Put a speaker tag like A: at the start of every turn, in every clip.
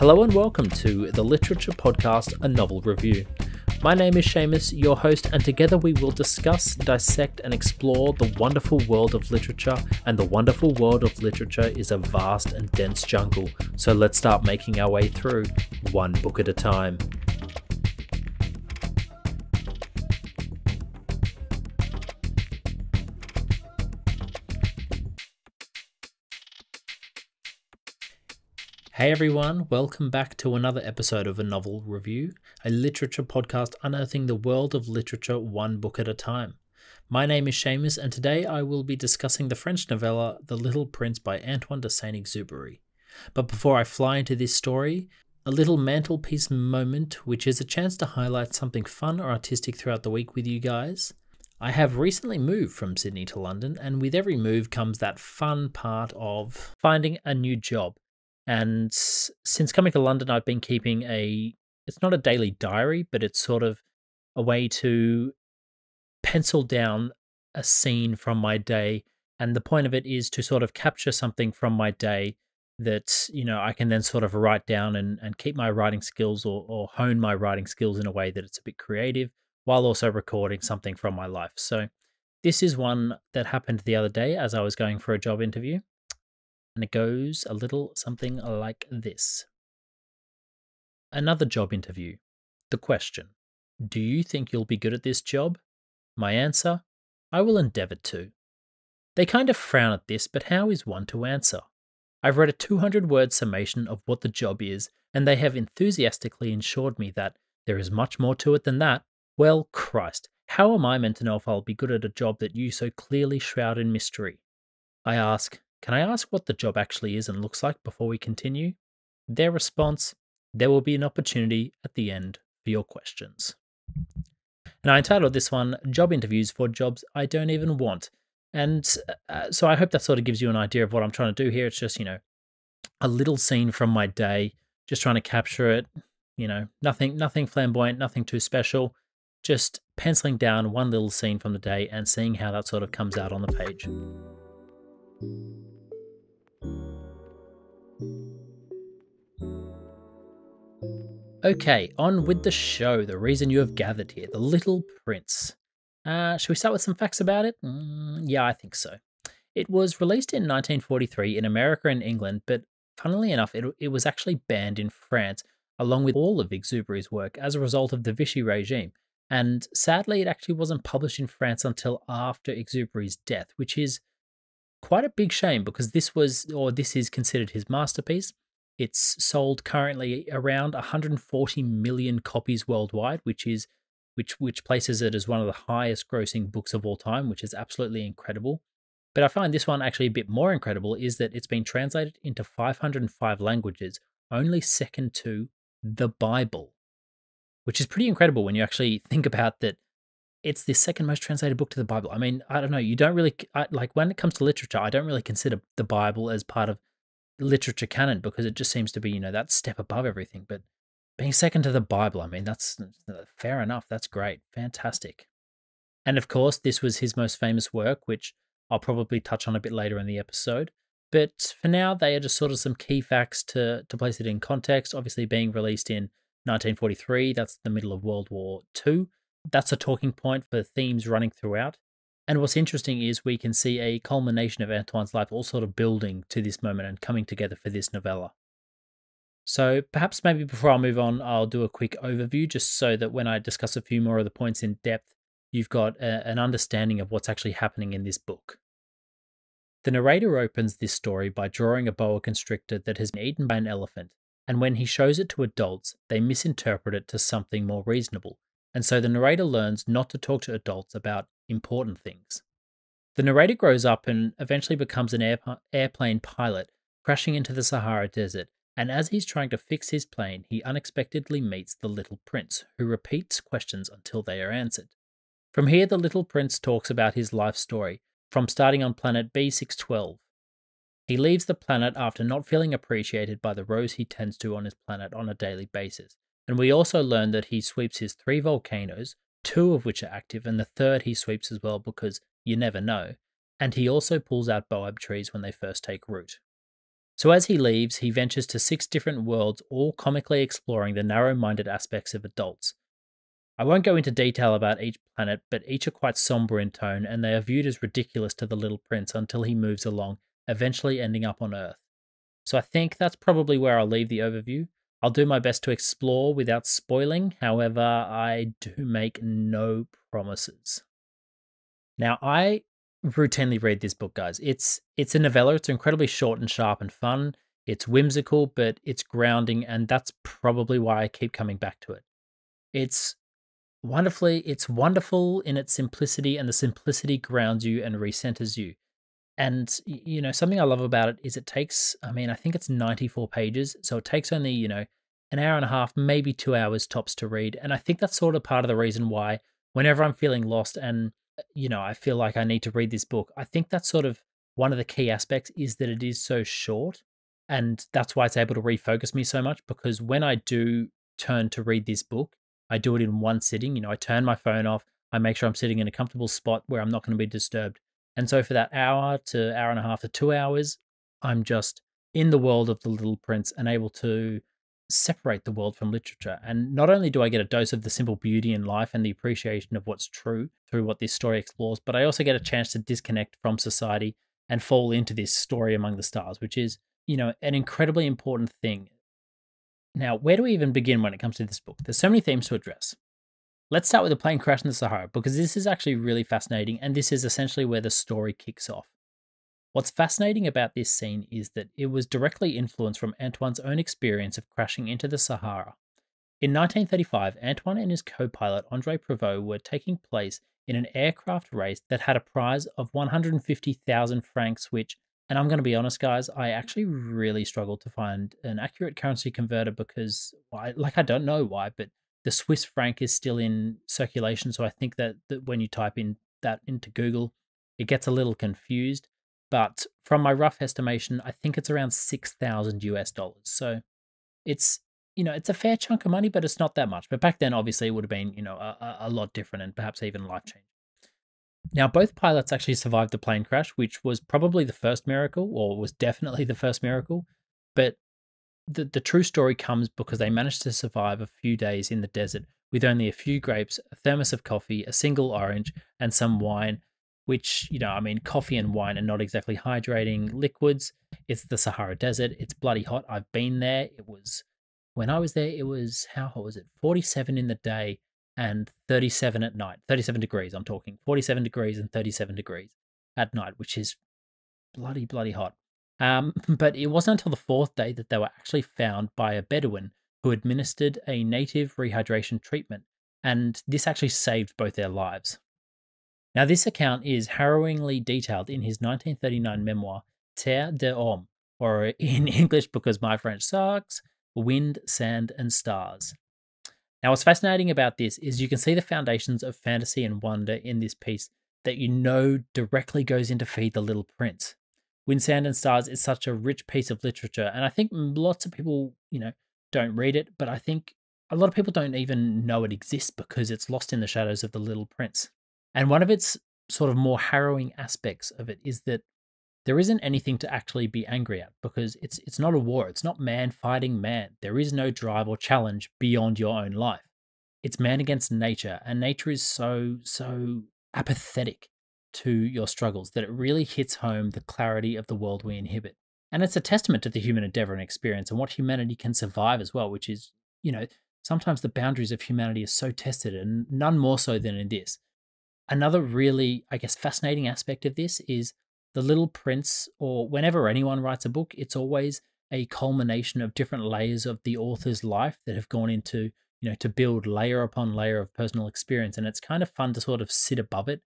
A: Hello and welcome to the literature podcast, A Novel Review. My name is Seamus, your host, and together we will discuss, dissect, and explore the wonderful world of literature. And the wonderful world of literature is a vast and dense jungle, so let's start making our way through, one book at a time. Hey everyone, welcome back to another episode of A Novel Review, a literature podcast unearthing the world of literature one book at a time. My name is Seamus, and today I will be discussing the French novella The Little Prince by Antoine de Saint-Exupéry. But before I fly into this story, a little mantelpiece moment, which is a chance to highlight something fun or artistic throughout the week with you guys. I have recently moved from Sydney to London, and with every move comes that fun part of finding a new job. And since coming to London, I've been keeping it's not a daily diary, but it's sort of a way to pencil down a scene from my day. And the point of it is to sort of capture something from my day that, I can then sort of write down and keep my writing skills or hone my writing skills in a way that it's a bit creative while also recording something from my life. So this is one that happened the other day as I was going for a job interview. And it goes a little something like this. Another job interview. The question: do you think you'll be good at this job? My answer: I will endeavour to. They kind of frown at this, but how is one to answer? I've read a 200-word summation of what the job is, and they have enthusiastically assured me that there is much more to it than that. Well, Christ, how am I meant to know if I'll be good at a job that you so clearly shroud in mystery? I ask, can I ask what the job actually is and looks like before we continue? Their response: there will be an opportunity at the end for your questions. And I entitled this one, Job Interviews for Jobs I Don't Even Want. And so I hope that sort of gives you an idea of what I'm trying to do here. It's just, a little scene from my day, just trying to capture it, nothing flamboyant, nothing too special, just penciling down one little scene from the day and seeing how that sort of comes out on the page. Okay, on with the show, the reason you have gathered here, The Little Prince. Should we start with some facts about it? Yeah, I think so. It was released in 1943 in America and England, but funnily enough, it was actually banned in France, along with all of Exupéry's work, as a result of the Vichy regime. And sadly, it actually wasn't published in France until after Exupéry's death, which is quite a big shame because this is considered his masterpiece. It's sold currently around 140 million copies worldwide, which places it as one of the highest grossing books of all time, which is absolutely incredible. But I find this one actually a bit more incredible is that it's been translated into 505 languages, only second to the Bible, which is pretty incredible when you actually think about that. It's the second most translated book to the Bible. I mean, I don't know. You don't really like when it comes to literature. I don't really consider the Bible as part of literature canon because it just seems to be, that step above everything. But being second to the Bible, I mean, that's fair enough. That's great. Fantastic. And of course, this was his most famous work, which I'll probably touch on a bit later in the episode. But for now, they are just sort of some key facts to place it in context. Obviously, being released in 1943, that's the middle of World War II. That's a talking point for themes running throughout. And what's interesting is we can see a culmination of Antoine's life all sort of building to this moment and coming together for this novella. So perhaps maybe before I move on, I'll do a quick overview just so that when I discuss a few more of the points in depth, you've got an understanding of what's actually happening in this book. The narrator opens this story by drawing a boa constrictor that has been eaten by an elephant, and when he shows it to adults, they misinterpret it to something more reasonable. And so the narrator learns not to talk to adults about important things. The narrator grows up and eventually becomes an airplane pilot, crashing into the Sahara Desert, and as he's trying to fix his plane, he unexpectedly meets the Little Prince, who repeats questions until they are answered. From here, the Little Prince talks about his life story, from starting on planet B612. He leaves the planet after not feeling appreciated by the rows he tends to on his planet on a daily basis. And we also learn that he sweeps his 3 volcanoes, 2 of which are active, and the third he sweeps as well because you never know. And he also pulls out baobab trees when they first take root. So as he leaves, he ventures to 6 different worlds, all comically exploring the narrow minded aspects of adults. I won't go into detail about each planet, but each are quite somber in tone, and they are viewed as ridiculous to the little prince until he moves along, eventually ending up on Earth. So I think that's probably where I'll leave the overview. I'll do my best to explore without spoiling, however, I do make no promises. Now, I routinely read this book, guys. It's a novella, it's incredibly short and sharp and fun. It's whimsical, but it's grounding, and that's probably why I keep coming back to it. It's it's wonderful in its simplicity, and the simplicity grounds you and recenters you. And something I love about it is it takes, I mean, I think it's 94 pages, so it takes only, an hour and a half, maybe 2 hours tops to read. And I think that's sort of part of the reason why whenever I'm feeling lost and I feel like I need to read this book, I think that's sort of one of the key aspects is that it is so short. And that's why it's able to refocus me so much because when I do turn to read this book, I do it in one sitting. I turn my phone off, I make sure I'm sitting in a comfortable spot where I'm not going to be disturbed. And so for that hour to hour and a half to 2 hours, I'm just in the world of the Little Prince and able to separate the world from literature. And not only do I get a dose of the simple beauty in life and the appreciation of what's true through what this story explores, but I also get a chance to disconnect from society and fall into this story among the stars, which is, an incredibly important thing. Now, where do we even begin when it comes to this book? There's so many themes to address. Let's start with the plane crash in the Sahara because this is actually really fascinating and this is essentially where the story kicks off. What's fascinating about this scene is that it was directly influenced from Antoine's own experience of crashing into the Sahara. In 1935, Antoine and his co-pilot Andre Prevost were taking place in an aircraft race that had a prize of 150,000 francs, which, and I'm going to be honest, guys, I actually really struggled to find an accurate currency converter because, I don't know why, but the Swiss franc is still in circulation. So I think that when you type in that into Google, it gets a little confused. But from my rough estimation, I think it's around 6,000 US dollars. So it's, it's a fair chunk of money, but it's not that much. But back then, obviously, it would have been, a lot different and perhaps even life changing. Now, both pilots actually survived the plane crash, which was probably the first miracle, or was definitely the first miracle. But the true story comes because they managed to survive a few days in the desert with only a few grapes, a thermos of coffee, a single orange, and some wine, which, coffee and wine are not exactly hydrating liquids. It's the Sahara Desert. It's bloody hot. I've been there. When I was there, it was, how hot was it? 47 in the day and 37 at night. 37 degrees, I'm talking. 47 degrees and 37 degrees at night, which is bloody hot. But it wasn't until the fourth day that they were actually found by a Bedouin who administered a native rehydration treatment, and this actually saved both their lives. Now, this account is harrowingly detailed in his 1939 memoir, Terre des Hommes, or in English, because my French sucks, Wind, Sand, and Stars. Now, what's fascinating about this is you can see the foundations of fantasy and wonder in this piece that directly goes in to feed the Little Prince. Wind, Sand, and Stars is such a rich piece of literature, and I think lots of people, don't read it, but I think a lot of people don't even know it exists because it's lost in the shadows of the Little Prince. And one of its sort of more harrowing aspects of it is that there isn't anything to actually be angry at because it's not a war. It's not man fighting man. There is no drive or challenge beyond your own life. It's man against nature, and nature is so apathetic to your struggles that it really hits home the clarity of the world we inhabit. And it's a testament to the human endeavor and experience and what humanity can survive as well, which is, sometimes the boundaries of humanity are so tested and none more so than in this. Another really, I guess, fascinating aspect of this is the Little Prince, or whenever anyone writes a book, it's always a culmination of different layers of the author's life that have gone into, to build layer upon layer of personal experience. And it's kind of fun to sort of sit above it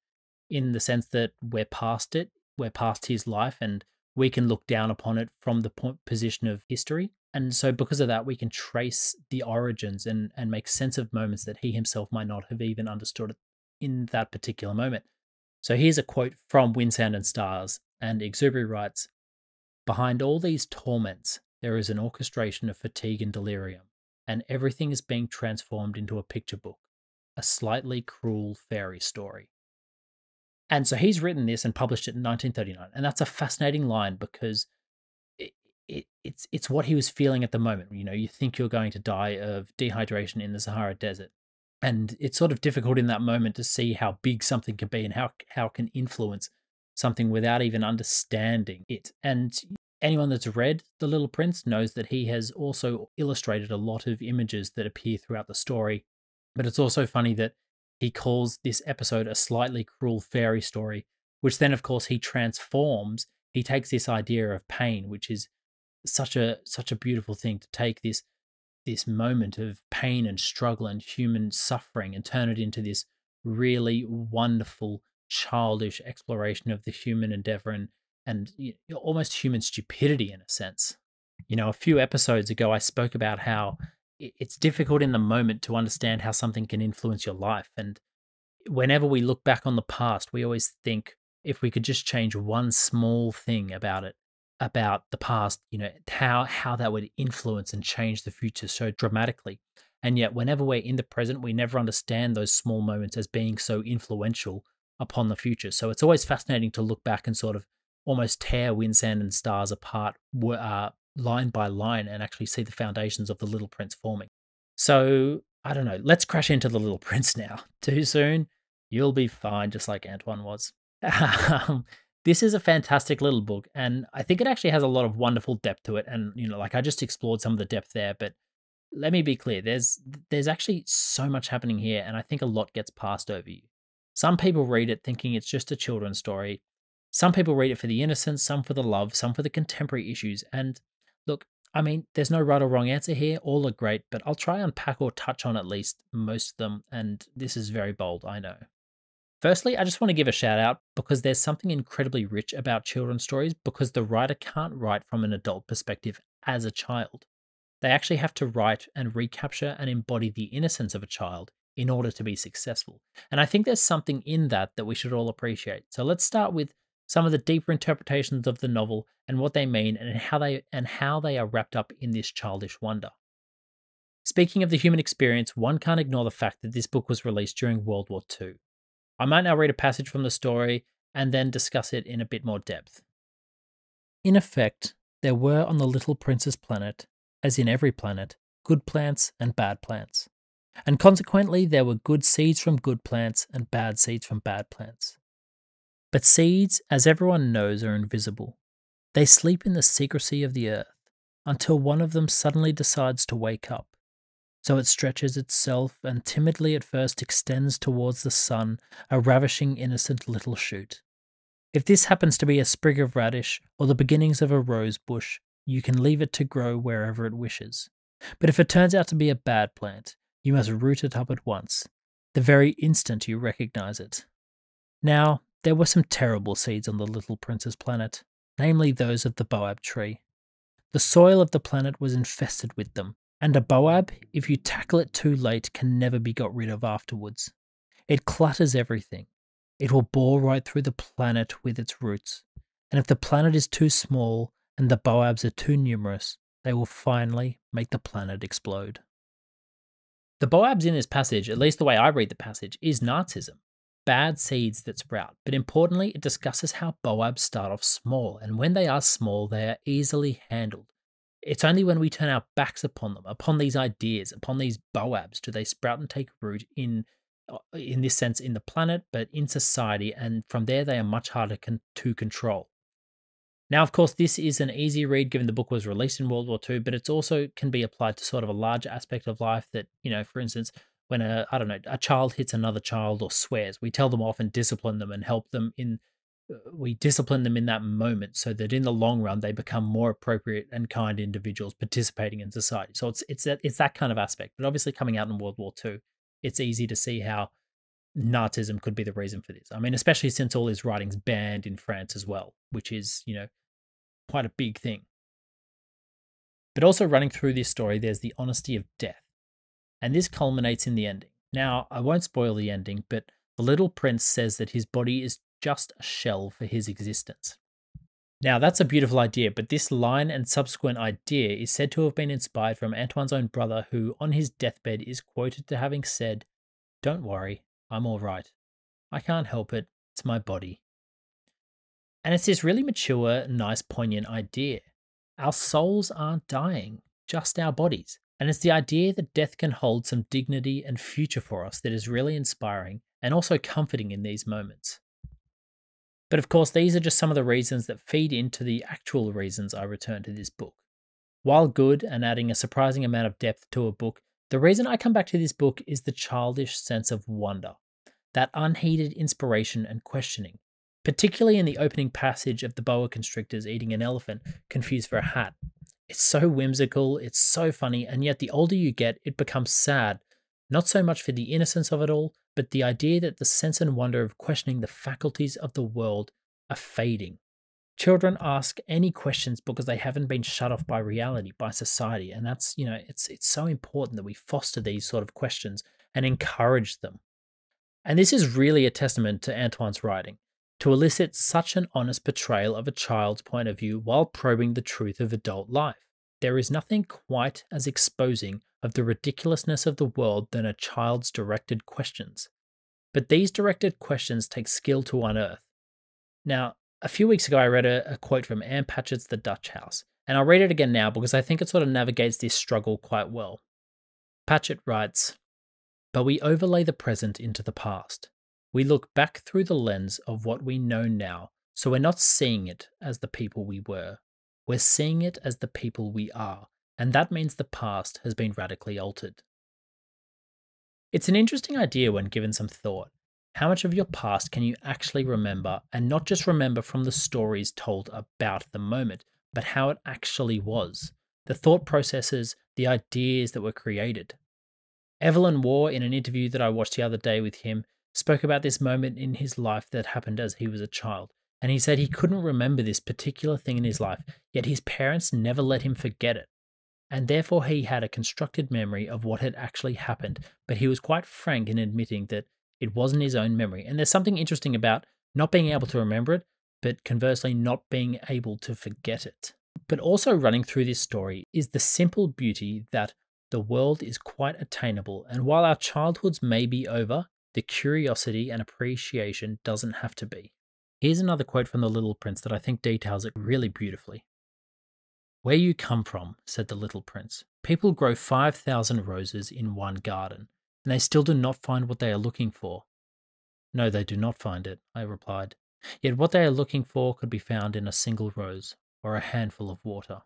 A: in the sense that we're past it, we're past his life, and we can look down upon it from the position of history. And so because of that, we can trace the origins and make sense of moments that he himself might not have even understood in that particular moment. So here's a quote from Wind, Sand, and Stars, and Exupéry writes, "Behind all these torments, there is an orchestration of fatigue and delirium, and everything is being transformed into a picture book, a slightly cruel fairy story." And so he's written this and published it in 1939, and that's a fascinating line because it's what he was feeling at the moment. You know, you think you're going to die of dehydration in the Sahara Desert, and it's sort of difficult in that moment to see how big something can be and how it can influence something without even understanding it. And anyone that's read The Little Prince knows that he has also illustrated a lot of images that appear throughout the story. But it's also funny that he calls this episode a slightly cruel fairy story, which then, of course, he transforms. He takes this idea of pain, which is such a beautiful thing to take this moment of pain and struggle and human suffering and turn it into this really wonderful childish exploration of the human endeavor and almost human stupidity in a sense. You know, a few episodes ago I spoke about how it's difficult in the moment to understand how something can influence your life, and whenever we look back on the past, we always think if we could just change one small thing about it, about the past, you know, how that would influence and change the future so dramatically. And yet, whenever we're in the present, we never understand those small moments as being so influential upon the future. So it's always fascinating to look back and sort of almost tear wind, sand, and stars apart line by line and actually see the foundations of the Little Prince forming. So I don't know. Let's crash into the Little Prince now. Too soon? You'll be fine, just like Antoine was. Um, this is a fantastic little book, and I think it actually has a lot of wonderful depth to it. And you know, like I just explored some of the depth there, but let me be clear: there's actually so much happening here, and I think a lot gets passed over you. Some people read it thinking it's just a children's story. Some people read it for the innocence, some for the love, some for the contemporary issues. And look, I mean, there's no right or wrong answer here. All are great, but I'll try unpack or touch on at least most of them. And this is very bold, I know. Firstly, I just want to give a shout out because there's something incredibly rich about children's stories because the writer can't write from an adult perspective as a child. They actually have to write and recapture and embody the innocence of a child in order to be successful. And I think there's something in that we should all appreciate. So let's start with some of the deeper interpretations of the novel and what they mean and how they are wrapped up in this childish wonder. Speaking of the human experience, one can't ignore the fact that this book was released during World War II. I might now read a passage from the story and then discuss it in a bit more depth. In effect, there were on the Little Prince's planet, as in every planet, good plants and bad plants. And consequently, there were good seeds from good plants and bad seeds from bad plants. But seeds, as everyone knows, are invisible. They sleep in the secrecy of the earth until one of them suddenly decides to wake up. So it stretches itself and timidly at first extends towards the sun, a ravishing innocent little shoot. If this happens to be a sprig of radish or the beginnings of a rose bush, you can leave it to grow wherever it wishes. But if it turns out to be a bad plant, you must root it up at once, the very instant you recognize it. Now, there were some terrible seeds on the Little Prince's planet, namely those of the baobab tree. The soil of the planet was infested with them, and a baobab, if you tackle it too late, can never be got rid of afterwards. It clutters everything. It will bore right through the planet with its roots, and if the planet is too small and the baobabs are too numerous, they will finally make the planet explode. The baobabs in this passage, at least the way I read the passage, is Nazism. Bad seeds that sprout, but importantly, it discusses how baobabs start off small, and when they are small, they are easily handled. It's only when we turn our backs upon them, upon these ideas, upon these baobabs, do they sprout and take root in this sense, in the planet, but in society, and from there they are much harder to control. Now, of course, this is an easy read given the book was released in World War II, but it's also can be applied to sort of a larger aspect of life that, you know, for instance, when a child hits another child or swears, we tell them off and discipline them and help them we discipline them in that moment so that in the long run they become more appropriate and kind individuals participating in society. So it's that kind of aspect. But obviously coming out in World War II, it's easy to see how Nazism could be the reason for this. I mean, especially since all his writings banned in France as well, which is, you know, quite a big thing. But also running through this story, there's the honesty of death. And this culminates in the ending. Now, I won't spoil the ending, but the little prince says that his body is just a shell for his existence. Now, that's a beautiful idea, but this line and subsequent idea is said to have been inspired from Antoine's own brother, who on his deathbed is quoted to having said, "Don't worry, I'm all right. I can't help it, it's my body." And it's this really mature, nice, poignant idea. Our souls aren't dying, just our bodies. And it's the idea that death can hold some dignity and future for us that is really inspiring and also comforting in these moments. But of course, these are just some of the reasons that feed into the actual reasons I return to this book. While good and adding a surprising amount of depth to a book, the reason I come back to this book is the childish sense of wonder, that unheeded inspiration and questioning, particularly in the opening passage of the boa constrictors eating an elephant confused for a hat. It's so whimsical, it's so funny, and yet the older you get, it becomes sad, not so much for the innocence of it all, but the idea that the sense and wonder of questioning the faculties of the world are fading. Children ask any questions because they haven't been shut off by reality, by society, and that's, it's so important that we foster these sort of questions and encourage them. And this is really a testament to Antoine's writing, to elicit such an honest portrayal of a child's point of view while probing the truth of adult life. There is nothing quite as exposing of the ridiculousness of the world than a child's directed questions. But these directed questions take skill to unearth. Now, a few weeks ago, I read a quote from Anne Patchett's The Dutch House, and I'll read it again now because I think it sort of navigates this struggle quite well. Patchett writes, "But we overlay the present into the past. We look back through the lens of what we know now, so we're not seeing it as the people we were. We're seeing it as the people we are, and that means the past has been radically altered." It's an interesting idea when given some thought. How much of your past can you actually remember, and not just remember from the stories told about the moment, but how it actually was? The thought processes, the ideas that were created. Evelyn Waugh, in an interview that I watched the other day with him, spoke about this moment in his life that happened as he was a child. And he said he couldn't remember this particular thing in his life, yet his parents never let him forget it. And therefore he had a constructed memory of what had actually happened, but he was quite frank in admitting that it wasn't his own memory. And there's something interesting about not being able to remember it, but conversely not being able to forget it. But also running through this story is the simple beauty that the world is quite attainable, and while our childhoods may be over, the curiosity and appreciation doesn't have to be. Here's another quote from The Little Prince that I think details it really beautifully. "Where you come from," said the little prince, "people grow 5,000 roses in one garden, and they still do not find what they are looking for." "No, they do not find it," I replied. "Yet what they are looking for could be found in a single rose or a handful of water."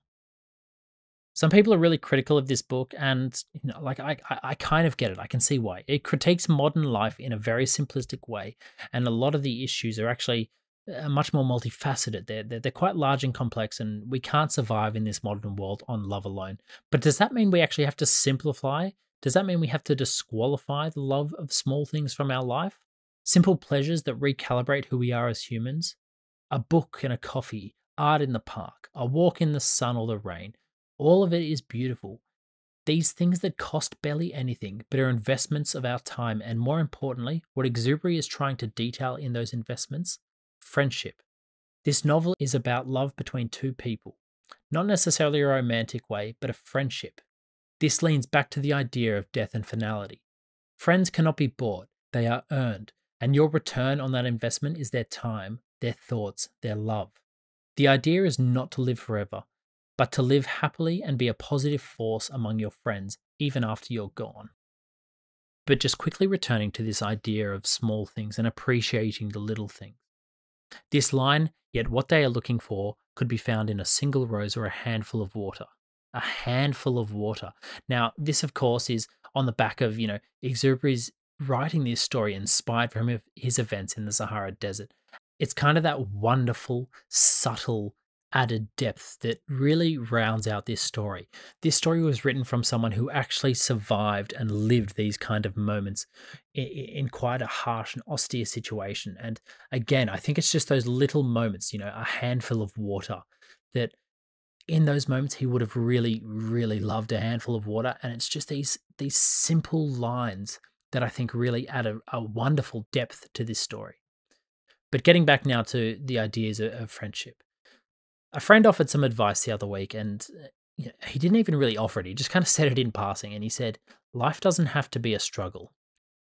A: Some people are really critical of this book, and I kind of get it. I can see why. It critiques modern life in a very simplistic way, and a lot of the issues are actually much more multifaceted. They're quite large and complex, and we can't survive in this modern world on love alone. But does that mean we actually have to simplify? Does that mean we have to disqualify the love of small things from our life? Simple pleasures that recalibrate who we are as humans? A book and a coffee, art in the park, a walk in the sun or the rain. All of it is beautiful. These things that cost barely anything, but are investments of our time, and more importantly, what Exupéry is trying to detail in those investments: friendship. This novel is about love between two people, not necessarily a romantic way, but a friendship. This leans back to the idea of death and finality. Friends cannot be bought, they are earned, and your return on that investment is their time, their thoughts, their love. The idea is not to live forever, but to live happily and be a positive force among your friends, even after you're gone. But just quickly returning to this idea of small things and appreciating the little things. This line, "Yet what they are looking for could be found in a single rose or a handful of water." A handful of water. Now, this, of course, is on the back of, Exupéry's writing this story inspired from his events in the Sahara Desert. It's kind of that wonderful, subtle, added depth that really rounds out this story. This story was written from someone who actually survived and lived these kind of moments in quite a harsh and austere situation. And again, I think it's just those little moments, a handful of water, that in those moments he would have really, really loved a handful of water. And it's just these simple lines that I think really add a wonderful depth to this story. But getting back now to the ideas of friendship. A friend offered some advice the other week, and he didn't even really offer it. He just kind of said it in passing, and he said, "Life doesn't have to be a struggle."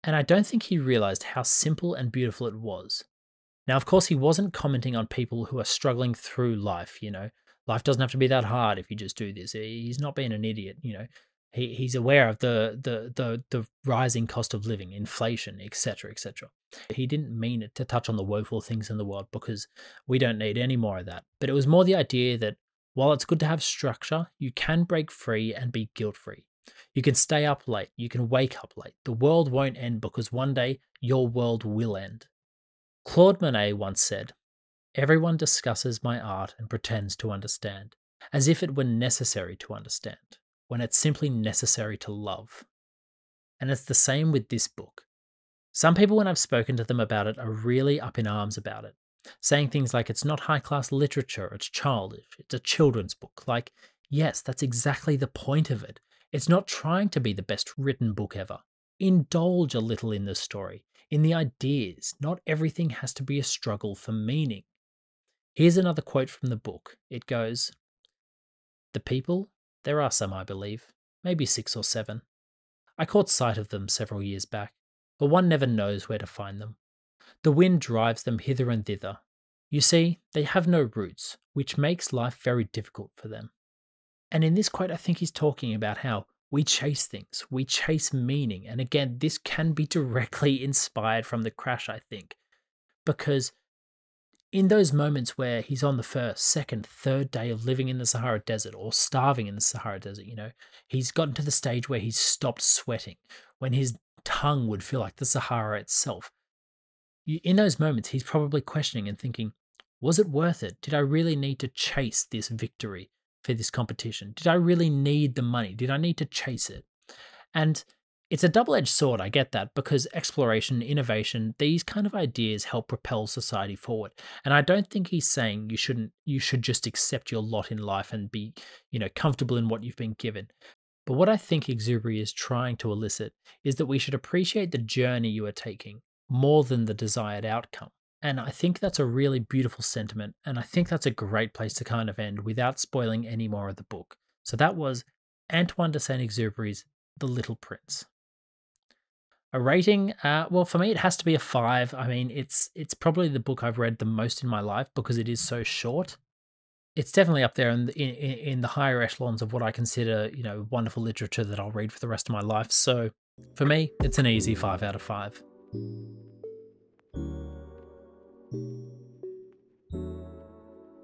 A: And I don't think he realized how simple and beautiful it was. Now, of course, he wasn't commenting on people who are struggling through life, Life doesn't have to be that hard if you just do this. He's not being an idiot, you know. He's aware of the rising cost of living, inflation, etc., etc. He didn't mean it to touch on the woeful things in the world because we don't need any more of that. But it was more the idea that while it's good to have structure, you can break free and be guilt-free. You can stay up late. You can wake up late. The world won't end because one day your world will end. Claude Monet once said, "Everyone discusses my art and pretends to understand, as if it were necessary to understand, when it's simply necessary to love." And it's the same with this book. Some people, when I've spoken to them about it, are really up in arms about it, saying things like it's not high-class literature, it's childish, it's a children's book. Like, yes, that's exactly the point of it. It's not trying to be the best written book ever. Indulge a little in the story, in the ideas. Not everything has to be a struggle for meaning. Here's another quote from the book. It goes, "The people, there are some I believe, maybe 6 or 7. I caught sight of them several years back, but one never knows where to find them. The wind drives them hither and thither. You see, they have no roots, which makes life very difficult for them." And in this quote, I think he's talking about how we chase things, we chase meaning. And again, this can be directly inspired from The Crash, I think, because in those moments where he's on the first, second, third day of living in the Sahara Desert or starving in the Sahara Desert, you know, he's gotten to the stage where he's stopped sweating, when his tongue would feel like the Sahara itself. In those moments, he's probably questioning and thinking, was it worth it? Did I really need to chase this victory for this competition? Did I really need the money? Did I need to chase it? And it's a double-edged sword, I get that, because exploration, innovation, these kind of ideas help propel society forward. And I don't think he's saying you should just accept your lot in life and be, you know, comfortable in what you've been given. But what I think Exupéry is trying to elicit is that we should appreciate the journey you are taking more than the desired outcome. And I think that's a really beautiful sentiment, and I think that's a great place to kind of end without spoiling any more of the book. So that was Antoine de Saint-Exupéry's The Little Prince. A rating, well, for me, it has to be a 5. I mean, it's probably the book I've read the most in my life because it is so short. It's definitely up there in the higher echelons of what I consider, you know, wonderful literature that I'll read for the rest of my life. So for me, it's an easy 5 out of 5.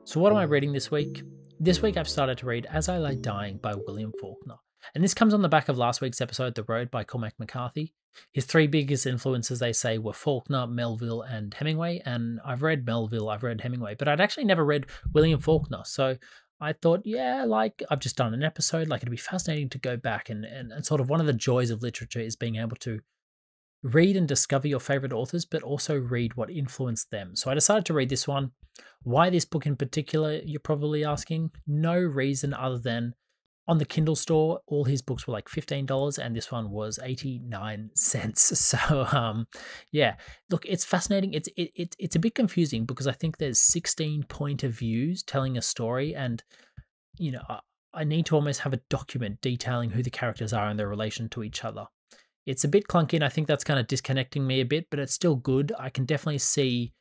A: So what am I reading this week? This week I've started to read As I Lay Dying by William Faulkner. And this comes on the back of last week's episode, The Road by Cormac McCarthy. His 3 biggest influences, they say, were Faulkner, Melville, and Hemingway. And I've read Melville, I've read Hemingway, but I'd actually never read William Faulkner. So I thought, yeah, like I've just done an episode, like it'd be fascinating to go back and sort of one of the joys of literature is being able to read and discover your favorite authors, but also read what influenced them. So I decided to read this one. Why this book in particular, you're probably asking? No reason other than on the Kindle store, all his books were like $15 and this one was 89 cents. So yeah, look, it's fascinating. It's a bit confusing because I think there's 16 point of views telling a story, and you know, I need to almost have a document detailing who the characters are and their relation to each other. It's a bit clunky and I think that's kind of disconnecting me a bit, but it's still good. I can definitely see,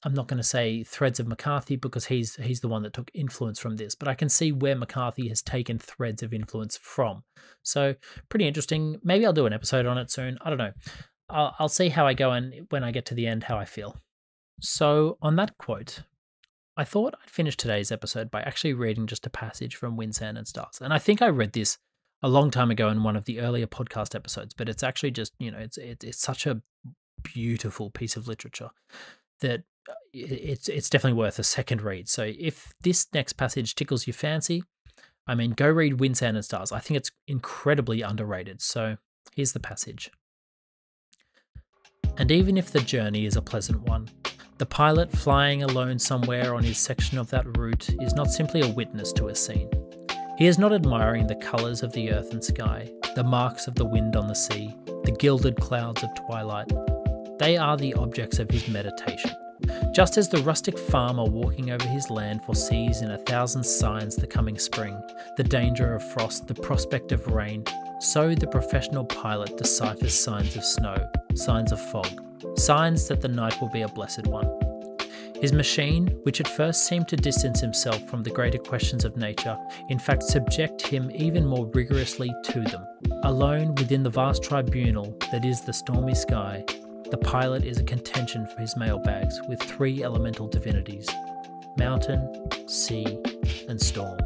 A: I'm not going to say threads of McCarthy because he's the one that took influence from this, but I can see where McCarthy has taken threads of influence from. So pretty interesting. Maybe I'll do an episode on it soon. I don't know. I'll see how I go and when I get to the end, how I feel. So on that quote, I thought I'd finish today's episode by actually reading just a passage from Wind, Sand and Stars. And I think I read this a long time ago in one of the earlier podcast episodes, but it's actually just, you know, it's such a beautiful piece of literature that it's definitely worth a second read. So if this next passage tickles your fancy, I mean, go read Wind, Sand and Stars. I think it's incredibly underrated. So here's the passage. And even if the journey is a pleasant one, the pilot flying alone somewhere on his section of that route is not simply a witness to a scene. He is not admiring the colours of the earth and sky, the marks of the wind on the sea, the gilded clouds of twilight. They are the objects of his meditation. Just as the rustic farmer walking over his land foresees in 1,000 signs the coming spring, the danger of frost, the prospect of rain, so the professional pilot deciphers signs of snow, signs of fog, signs that the night will be a blessed one. His machine, which at first seemed to distance himself from the greater questions of nature, in fact subject him even more rigorously to them. Alone within the vast tribunal that is the stormy sky, the pilot is a contention for his mailbags with three elemental divinities: mountain, sea, and storm.